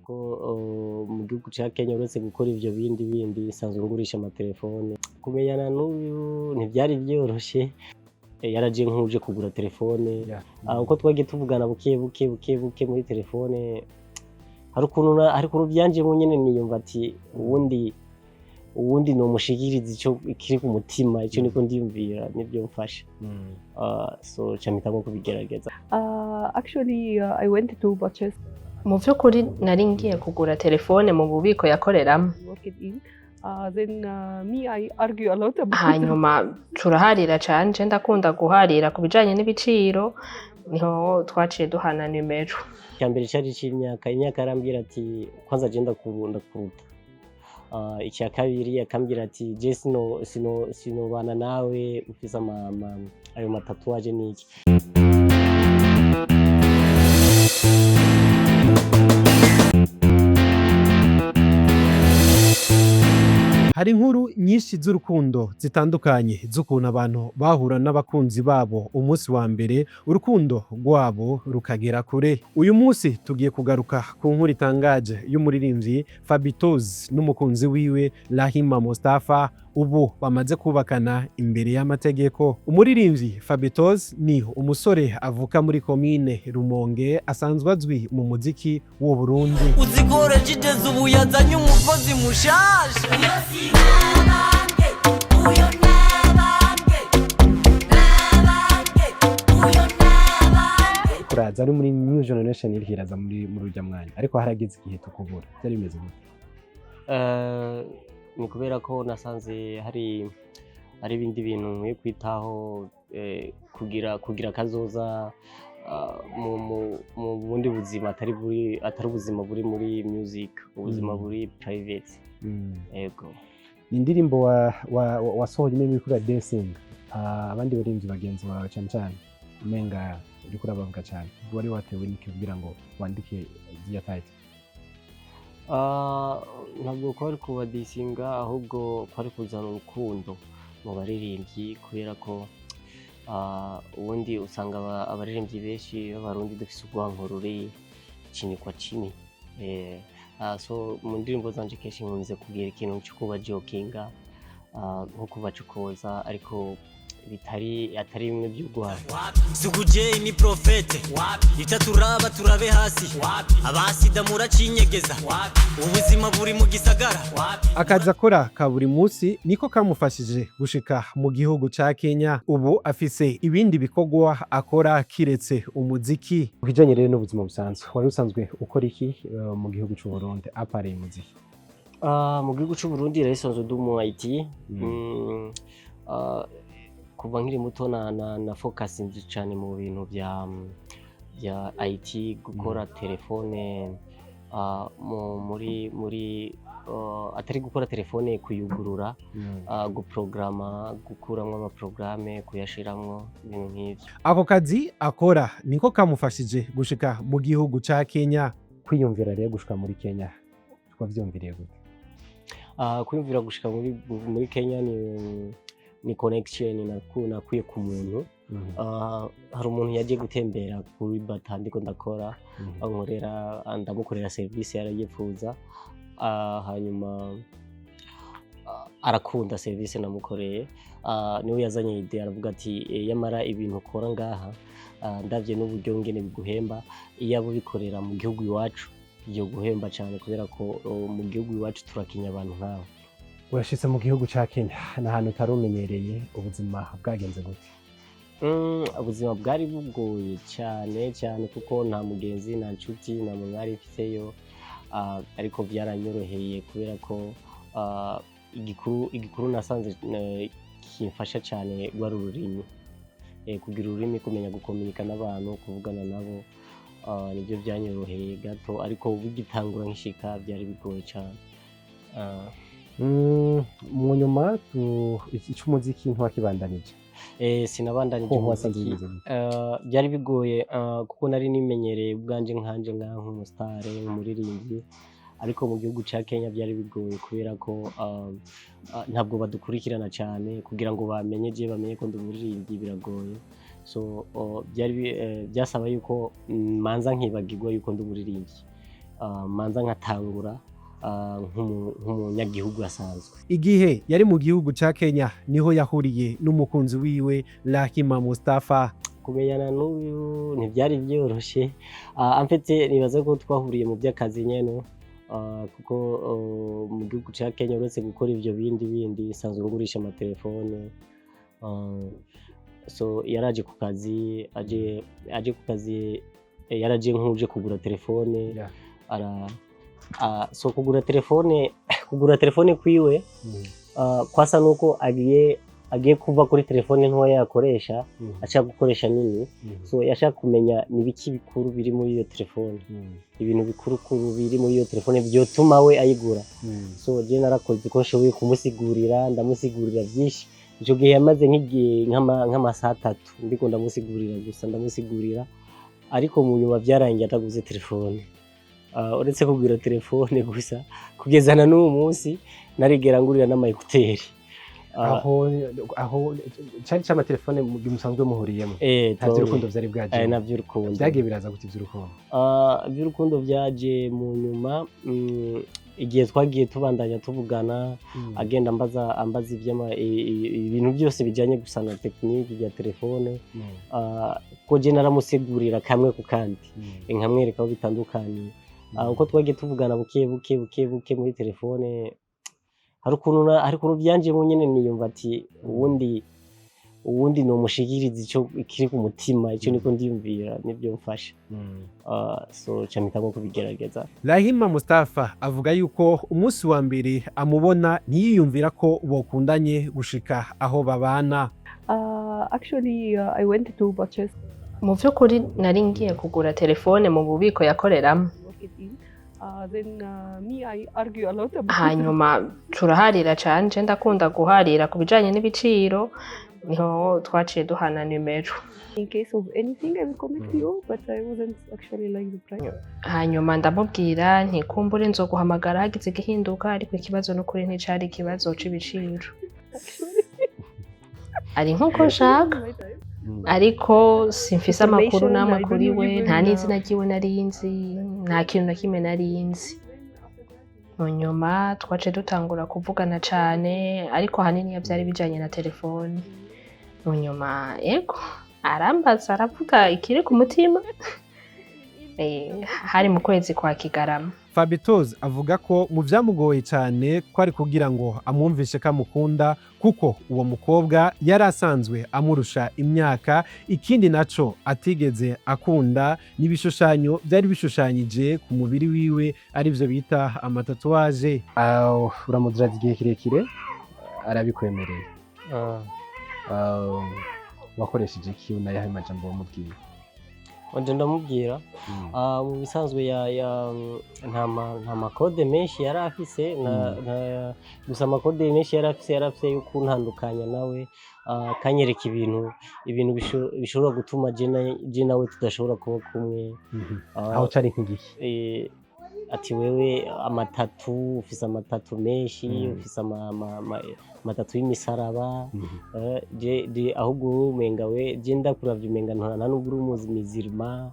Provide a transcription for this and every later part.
ko mu gihugu ca Kenya uretse gukora ivyo bindi nsanzwe ngurisha amaterefone. Kumenyana n'uyu ntivyari vyoroshe, yaragiye nk'uje kugura telefone, uko twagiye tuvugana buke muri telefone, hari ukuntu vyanjemwo nyene niyumva ati uwundi nomushikiriza ico kiri ku mutima, ico niko ndiyumvira nivyo mfasha. So ca mpitamo kubigerageza. Actually, I went to purchase. Mu vy'ukuri nari ngiye kugura telefone mu bubiko yakoreramo. Then me, I argue a lot about Hanyuma turaharira cane, je ndakunda guharira ku bijanye n'ibiciro, niho twaciye duhana nimero. Icyambere cari c'imyaka, imyaka arambwira ati kwanza je ndakunda kuruta. Icya kabiri akambwira ati je sinobana nawe ufise ayo matatuwaje n'iki. Hari inkuru nyinshi z'urukundo zitandukanye z'ukuntu abantu bahura n'abakunzi babo umunsi wa mbere urukundo rwabo rukagera kure. Uyu munsi tugiye kugaruka ku nkuru itangaje y'umuririmvyi Fabby Tozzy n'umukunzi wiwe Rahima Mustafa, ubu bamaze kubakana imbere y'amategeko. Umuririmvyi Fabby Tozzy ni umusore avuka muri komine Rumonge, asanzwe azwi mu muziki w'u Burundi. Uzigore jideze ubu yazanye umukozi mushasha. Kuraza ari muri new generation irihiraza muri urya mwanya, ariko harageze igihe tukubura. Byari bimeze gute? Ni kubera ko nasanze hari ibindi bintu nkwiye kwitaho, kugira kazoza mu bundi buzima atari ubuzima buri muri music, ubuzima buri private. Yego. Indirimbo wasohoye muri kuri dancing, abandi barimvyi bagenzi bawe cyane umenga uri kurabavuga cyane, wari watewe n'iki kugira ngo wandike ziriya title? Ntabwo kwari kubadisinga, ahubwo kwari kuzana urukundo mu baririmbyi, kubera ko ubundi usanga abaririmbyi benshi b'abarundi dufise urwanko ruri chini kwa chini. So mu ndirimbo zanje kenshi nkunze kugira ikintu cyo kuba jokinga, nko kubacokoza, ariko atari bimwe by'urwara. Suguje ni profete itaturaba turabe hasi, abasida muracinyegeza, ubuzima buri mu gisagara. Akaza akora ka buri munsi niko kamufashije gushika mu gihugu ca Kenya. Ubu afise ibindi bikorwa akora kiretse umuziki. Ukijanye rero n'ubuzima busanzwe, wari usanzwe ukora iki mu gihugu c'u Burundi apare umuziki? Mu gihugu c'u Burundi rero isanzwe ndi mu IT. Kuva nkiri muto na focus cyane mu bintu bya IT, gukora telefone, muri atari gukora telefone, kuyugurura, guprograma, gukuramwo amaprograme, kuyashiramwo, ibintu nk'ivyo. Ako kazi akora niko kamufashije gushika mu gihugu ca Kenya. Kwiyumvira rero gushika muri Kenya twavyumviriye gute? Kwiyumvira gushika muri Kenya ni connection nakuye ku muntu. Hari umuntu yagiye gutembera kuri Bata ndiko ndakora, ndamukorera service yarayipfuza, hanyuma arakunda service namukoreye. Niwe yazanye idea, aravuga ati yamara ibintu ukora ngaha, ndavye n'uburyo ngene biguhemba, iyo abo bikorera mu gihugu iwacu byo guhemba cyane, kubera ko mu gihugu iwacu turakinya abantu nk'abo. Urashitse mu gihugu ca Kenya, n'ahantu utarumenyereye, ubuzima bwagenze gute? Ubuzima bwari bugoye cyane kuko nta mugenzi, nta nshuti, nta muntu nari mfiseyo, ariko byaranyoroheye kubera ko igikuru nasanze kimfasha cyane rwari ururimi. Kugira ururimi, kumenya gukominika n'abantu, kuvugana nabo, nibyo byanyoroheye gato, ariko bigitangura nkishika byari bigoye cyane. Mu nyuma ic'umuziki ntiwakibandanije? Sinabandanije umuziki. Byari bigoye kuko nari nimenyereye ubwanje nkanje nk'umusitare, nk'umuririmbyi, ariko mu gihugu ca Kenya byari bigoye kubera ko ntabwo badukurikirana cyane, kugira ngo bamenye ko ndi umuririmbyi biragoye. So byasaba yuko manza nkibagirwa yuko ndi umuririmbyi. manza nkatangura nk'umunyagihugu asanzwe. Igihe yari mu gihugu ca Kenya niho yahuriye n'umukunzi wiwe Rahima Mustafa. Kumenyana n'uyu ntibyari byoroshe, amfite nibaza ko twahuriye mu by'akazi nyene, kuko mu gihugu ca Kenya uretse gukora ivyo bindi sanzwe ngurisha amaterefone. So yaraje ku kazi, aje ku kazi yaraje nk'uje kugura telefone. So kugura telefone kwiwe kwasa nuko agiye kuva kuri telefone ntoya yakoresha ashaka gukoresha nini. So yashaka kumenya nibiki bikuru biri muri iyo telefone, ibintu bikuru biri muri iyo telefone byotuma we ayigura. So je narakoze ko nshoboye kumusigurira, ndamusigurira byinshi. Ico gihe yamaze nk'amasaha 3 ndiko ndamusigurira, ariko mu nyuma byarangiye ataguze telefone. Uretse kugura telefone gusa kugezana n'uwo munsi narigera ngurira n'amayekuteri. Aho cyari cy'amatelefone musanzwe muhuriyemo. Nta by'urukundo byari bwaje. Nta by'urukundo. Byagiye biraza gute iby'urukundo? Iby'urukundo byaje mu nyuma, igihe twagiye tubandanya tuvugana, agenda ambaza ibintu byose bijyanye gusa na tekiniki ya telefone. Ko je naramusigurira kamwe ku kandi, nkamwereka aho bitandukanye. Uko twagiye tuvugana buke muri telefone, hari ukuntu byanje mu nyene niyumva ati ubundi no mushikiriza ico kiri ku mutima, ico niko ndiyumvira nibyo mfasha. So camikamo kubigerageza. Rahima Mustafa avuga yuko umunsi wa mbere amubona ntiyiyumvira ko bokundanye gushika aho babana. Actually, I went to purchase. Mu vy'ukuri nari ngiye kugura telefone mu bubiko yakoreramo. Then me I argue a lot about. Hanyuma turaharira cyane, je ndakunda guharira ku bijanye n'ibiciro, niho twaciye duhana nimero. In case of anything I will connect you, but I wasn't actually like the price. Hanyuma ndamubwira nti kumbure nzoguhamagara hagize gihinduka, ariko ikibazo n'ukuri nticari ikibazo c'ibiciro. Ari nkuko nshaka, ariko simfise amakuru namwe kuri we, nta n'izina ryiwe narinzi, nta kintu na kimwe narinzi. Mu nyuma twaciye dutangura kuvugana cane, ariko hanini byari bijanye na telefone. Mu nyuma yego arambaza, aravuga ikiri ku mutima. Hari mu kwezi kwa Kigarama. Fabby Tozzy avuga ko mu byamugoye cyane ko ari kugira ngo amwumvishe ko amukunda, kuko uwo mukobwa yari asanzwe amurusha imyaka. Ikindi naco atigeze akunda n'ibishushanyo byari bishushanyije ku mubiri wiwe, ari byo bita amatatuwaje. Uramudira igihe kirekire arabikwemereye. Wakoresheje iki unayahe majambo wamubwiye? Onje ndamubwira mu bisanzwe nta makode menshi yari afise, gusa amakode menshi yari afise yo kuntandukanya nawe, kanyereka ibintu bishobora gutuma je nawe tudashobora kuba kumwe. Aho cari nk'igihe ati wewe amatatu, ufise amatatu menshi, ufise amatatu y'imisaraba. Je ahubwo umenga we je ndakuravye umenga nta n'ubwo uri umuzima.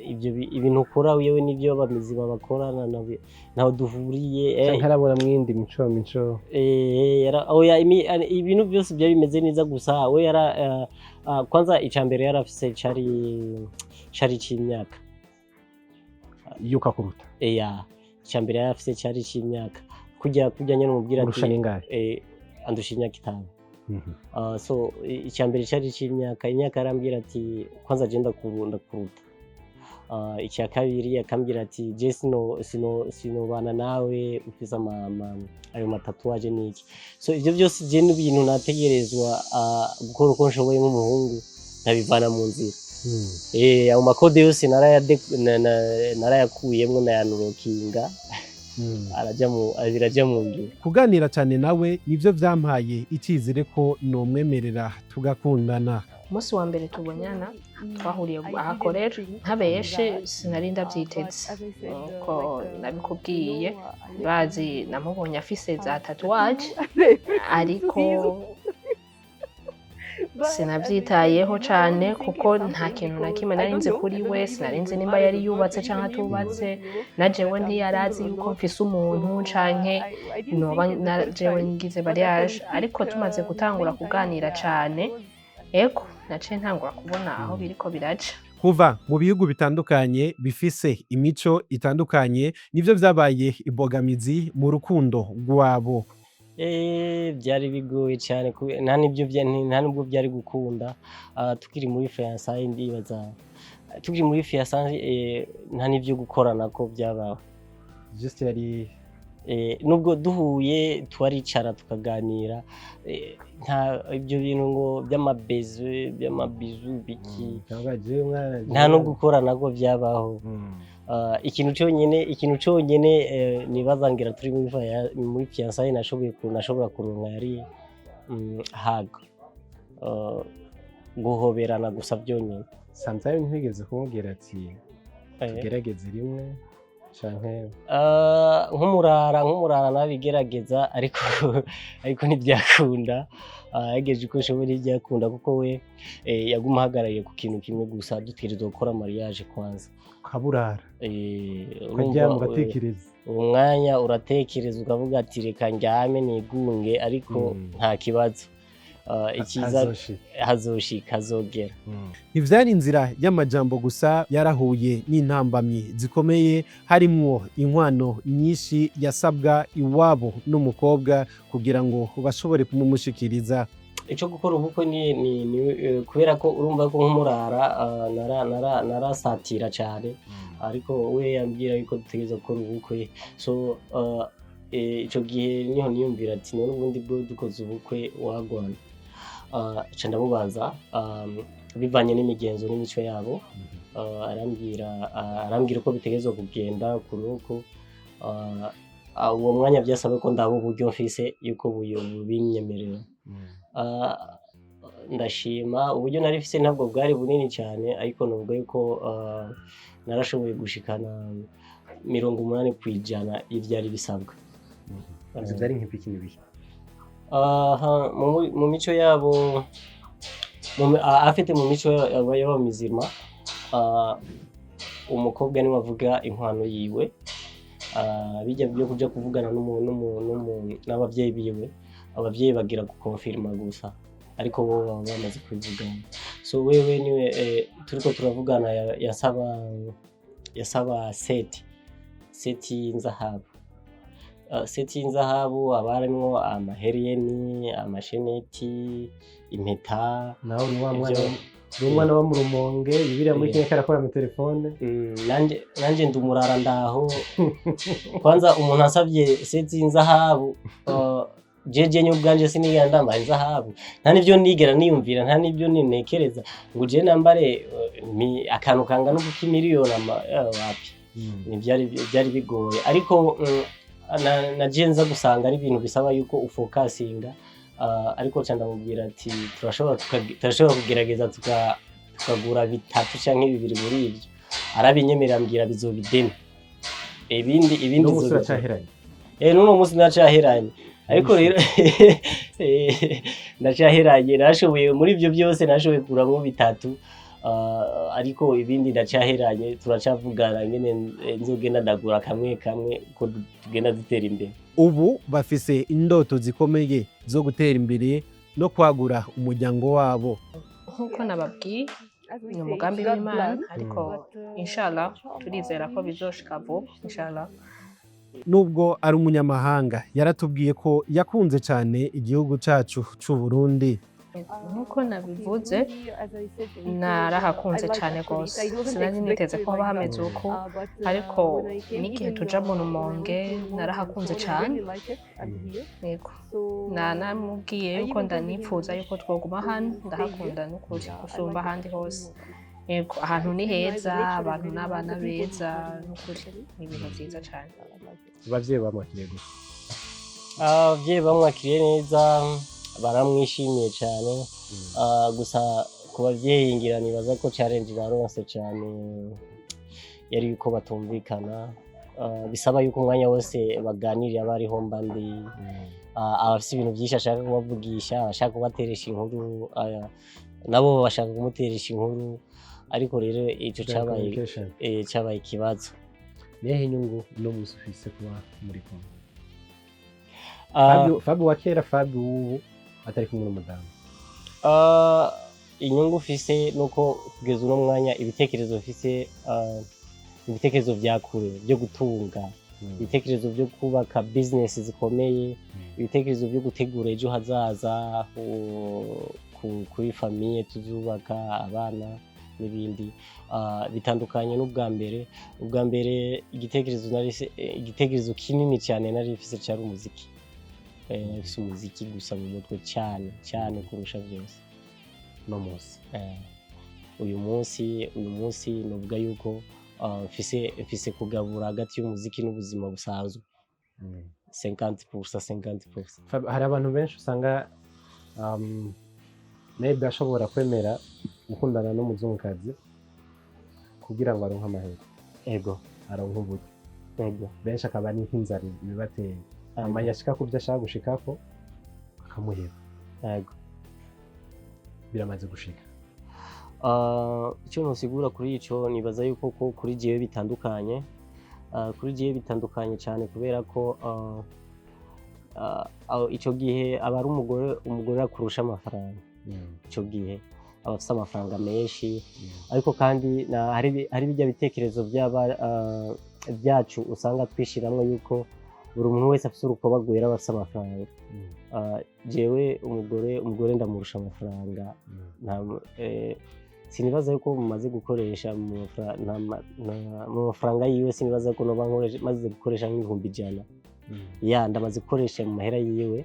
Ibyo ibintu ukora wewe nivyo abamizima bakora, naho duhuriye. Nkarabona mwindi mico. Ibintu byose byari bimeze neza, gusa we kwanza icambere yari afise cari c'imyaka yuka kuruta. Icambere yari afise cari c'imyaka, kujya nyene umubwira ati andusha imyaka 5. So icambere cari c'imyaka, imyaka arambwira ati kwanza je ndakunda kuruta. Icya kabiri akambwira ati je sinobana nawe ufise ayo matatuwaje n'iki. So ivyo byose je n'ibintu nategerezwa gukora uko nshoboye nk'umuhungu, ntabivana mu nzira. Ayo makode yose narayakuyemwo nayanurokinga, birajya mu ngiro. Kuganira cyane nawe nivyo vyampaye icyizere ko nomwemerera tugakundana. Umunsi wa mbere tubonyana twahuriye ahakorera, ntabeshe sinari ndavyiteze, ko nabikubwiye bazi namubonye afise za tatuwaje, ariko sinavyitayeho cane kuko nta kintu na kimwe narinzi kuri we, sinarinzi nimba yari yubatse canke atubatse, na jewe ntiyarazi yuko mfise umuntu canke noba na jewe ngize mariage, ariko tumaze gutangura kuganira cane, ego naciye ntangura kubona aho biriko biraja. kuva mu bihugu bitandukanye bifise imico itandukanye nivyo vyabaye imbogamizi mu rukundo rwabo. Byari bigoye cyane nta nubwo byari gukunda. Tukiri muri fiançailles ndibaza tukiri muri fiançailles nta n'ivyo gukorana ko byabaho. Just yari Nubwo duhuye twaricara tukaganira, nta ibyo bintu ngo by'amabizu biki, nta no gukorana ko byabaho. Ikintu cyonyine nibaza ngira turi muri fiançailles nashobora kuronka yari hug, guhoberana gusa byonyine. sometimes ntigeze kumubwira ati tugerageze rimwe canke nk'umurara nabigerageza ariko ntibyakunda. Yageje uko nshoboye ntibyakunda kuko we yaguma ahagarariye ku kintu kimwe gusa, dutegerezwa gukora mariage kwanza. kaburara ukajya mu gatekereza, uwo mwanya uratekereza ukavuga ati reka njyame nigunge, ariko nta kibazo, ikiza hazoshika hazogera. ntivyari inzira y'amajambo gusa, yarahuye n'intambamyi zikomeye, harimwo inkwano nyinshi yasabwa iwabo n'umukobwa kugira ngo bashobore kumumushikiriza. Ico gukora ubukwe ni kubera ko urumva ko nk'umurara narasatira cyane, ariko we yambwira yuko dutegereza gukora ubukwe. So ico gihe niho niyumvira ati none ubundi bwo dukoze ubukwe wagwana. Ca ndamubaza bivanye n'imigenzo n'imico yabo, arambwira ko bitegerezwa kugenda kuruko. Uwo mwanya byasaba ko ndaba uburyo mfise yuko bubinyemerera. Ndashima uburyo nari mfise ntabwo bwari bunini cyane, ariko nubwo yuko narashoboye gushikana 80% y'ivyari bisabwa. Vyari nk'ibiki n'ibiki? Mu mico yabo, afite mu mico y'abamizima, umukobwa niwe avuga inkwano yiwe, bijya byo kuja kuvugana n'abavyeyi biwe, abavyeyi bagira gukonfirma gusa, ariko bo baba bamaze kubivugana. So wewe niwe turiko turavugana, yasaba seti y'inzahabu. Seti y'inzahabu abarimwo amahereni, amasheneti, impeta. Nawe umwana wo mu Rumonge yibira muri kimwe karakora amaterefone. Nanje ndumurara ndaho. Kwanza umuntu asavye seti y'inzahabu, jeje nyubwanje sinigera ndambaye inzahabu, nta nivyo nigera niyumvira, nta nivyo ninekereza ngo je nambare akantu kangana uko miliyoni wapi. Byari bigoye, ariko naje nza gusanga ari ibintu bisaba yuko ufokasinga, ariko ca ndamubwira ati turashobora kugerageza tukagura 3 canke 2 muri ivyo. Arabinyemerera ambwira bizobideni, ibindi zocaheranye. N'uno musi nacaheranye, ariko rero ndacaheranye, nashoboye muri ivyo byose nashoboye kuramwo 3, ariko ibindi ndacaheranye. Turacavugana ngene nzogenda ndagura kamwe ko tugenda dutera imbere. Ubu bafise indoto zikomeye zo gutera imbere no kwagura umuryango wabo. Nkuko nababwiye ni umugambi w'Imana, ariko inshallah turizera ko bizoshika vuba inshallah. Nubwo ari umunyamahanga, yaratubwiye ko yakunze cyane igihugu cacu c'u Burundi. Nkuko nabivuze narahakunze cyane gose, sinari niteze ko haba hameze uko, ariko n'igihe tuja mu Rumonge narahakunze cyane. Yego, namubwiye yuko ndanipfuza yuko twoguma hano, ndahakunda n'ukuri gusumba ahandi hose. Yego, ahantu ni heza, abantu n'abana beza, n'ukuri ni ibintu vyiza cyane. Abavyeyi bamwakiriye gute? Abavyeyi bamwakiriye neza, baramwishimiye cyane. Gusa ku bavyeyi ngira nibaza ko challenge baronse cyane yari yuko batumvikana. bisaba yuko umwanya wose baganirira bariho mbandi abafite ibintu byinshi ashaka kubavugisha, ashaka kubateresha inkuru, nabo bashaka kumuteresha inkuru, ariko rero ico cabaye ikibazo. Nihe inyungu no musufise kuba muri kumwe? Fabby wa kera, Fabby ubu atari kumwe n'umudamu. Inyungu ufise nuko kugeza uno mwanya ibitekerezo ufise, ibitekerezo vya kure byo gutunga, ibitekerezo byo kubaka business zikomeye, ibitekerezo byo gutegura ejo hazaza kuri famille tuzubaka, abana n'ibindi, bitandukanye n'ubwa mbere. Ubwa mbere igitekerezo kinini cyane nari mfise cyari umuziki. Mfise umuziki gusa mu mutwe cyane kurusha byose. No munsi uyu munsi novuga yuko mfise kugabura hagati y'umuziki n'ubuzima busanzwe 50%. Hari abantu benshi usanga maybe ashobora kwemera gukundana n'umuzungukazi kugira ngo aronke amahera, aronke uburyo, benshi akaba ari nk'inzara bibateye, amanya ashika ku byo ashaka gushikako akamuheba. Biramaze gushika. Icyo nosigura kuri ico nibaza yuko kuri jewe bitandukanye, cyane kubera ko ico gihe aba ari umugore akurusha amafaranga. Ico gihe aba afite amafaranga menshi, ariko kandi hari bijya bitekerezo byacu usanga twishiramwe yuko buri muntu wese afite urukoba rwera aba afite amafaranga. Jewe umugore ndamurusha amafaranga. Sinibaza yuko mumaze gukoresha mu mafaranga yiwe, sinibaza ko noba maze gukoresha nk'ibihumbi 100. Ndamaze gukoresha mu mahera yiwe,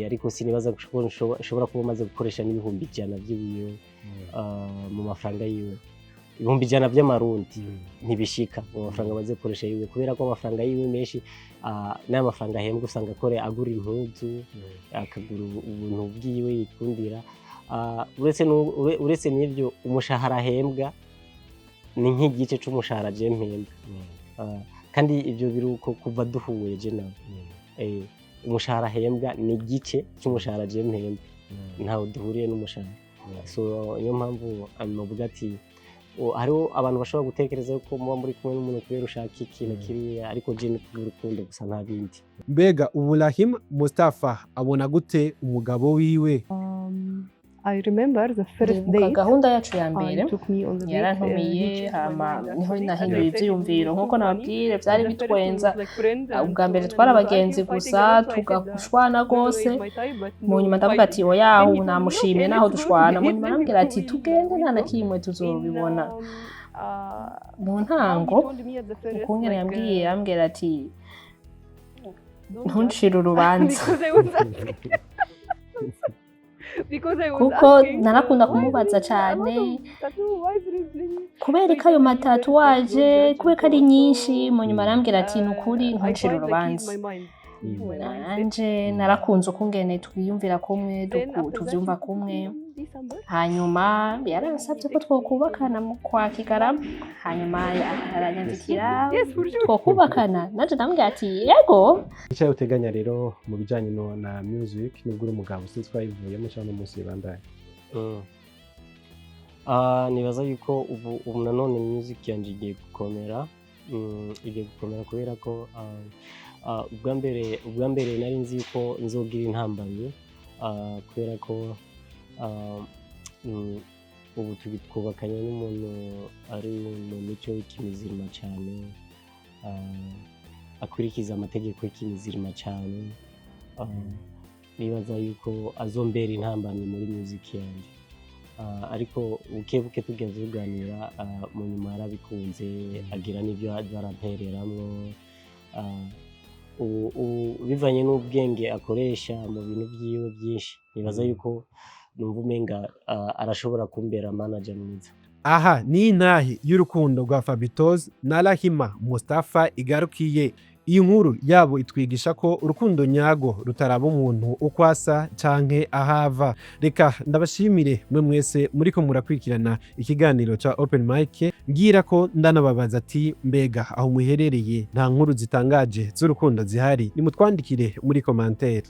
ariko sinibaza ko nshobora kuba maze gukoresha n'ibihumbi 100 by'iwiwe mu mafaranga yiwe. Ibihumbi 100 by'amarundi ntibishika mu mafaranga maze gukoresha yiwe, kubera ko amafaranga yiwe menshi n'aya mafaranga ahembwa usanga agura impuzu, akagura ubuntu bwiwe yikundira. Uretse n'ibyo umushahara ahembwa ni nk'igice c'umushahara je mpembwa, kandi ibyo biruko kuva duhuye je nawe. Umushahara ahembwa ni igice c'umushahara je mpembwa, ntawe duhuriye n'umushahara. So niyo mpamvu novuga ati hariho abantu bashobora gutekereza yuko muba muri kumwe n'umuntu kubera ushaka ikintu kiriya, ariko je ni kubw'urukundo gusa nta bindi. Mbega Rahim Mustafa abona gute umugabo wiwe? I remember the first date. Gahunda yacu ya mbere yarantumiye, niho nahinduye ivyiyumviro nkuko nababwire, vyari bitwenza. Ubwa mbere twari abagenzi gusa, tugakushwana gose. Mu nyuma ndavuga ati oya, ubu namushimiye naho dushwana. Mu nyuma arambwira ati tugende, nta na kimwe tuzobibona. Mu ntango ukungene yambwira ati ntuncire urubanza, kuko narakunda kumubaza cyane kubera ko ayo matatuwaje kubera ari nyinshi. Mu nyuma arambwira ati nukuri ntuncire urubanza. Nanje narakunze ukungene twiyumvira kumwe, tuvyumva kumwe. Hanyuma yaransabye ko twokubakana mu kwa Kigarama, hanyuma aranyandikira twokubakana. Nanje ndambwira ati yego. Icyo uteganya rero mu bijanye na music nibwo uri umugabo sinzi twayivuyemo cyane umunsi bandaye? Nibaza yuko ubu nanone music yanje igiye gukomera, kubera ko ubwa mbere nari nzi ko nzogira intambamyi, kubera ko ubu twubakanye n'umuntu ari mu mico y'ikimizirima cyane, akurikiza amategeko y'ikimizirima cyane. Nibaza yuko azombera intambamyi muri music yanjye, ariko buke tugeze tuganira, mu nyuma yarabikunze, agira n'ibyo barampereramwo. Bivanye n'ubwenge akoresha mu bintu byiwe byinshi, nibaza yuko numva umenga arashobora kumbera manager mwiza. Aha ni intahe y'urukundo rwa Fabby Tozzy na Rahim Mustafa igarukiye. iyi nkuru yabo itwigisha ko urukundo nyago rutaraba umuntu uko asa canke ahava. Reka ndabashimire mwe mwese muriko murakurikirana ikiganiro ca Open Mic, ngira ko ndanababaza ati mbega aho muherereye nta nkuru zitangaje z'urukundo zihari? Nimutwandikire muri commentaire.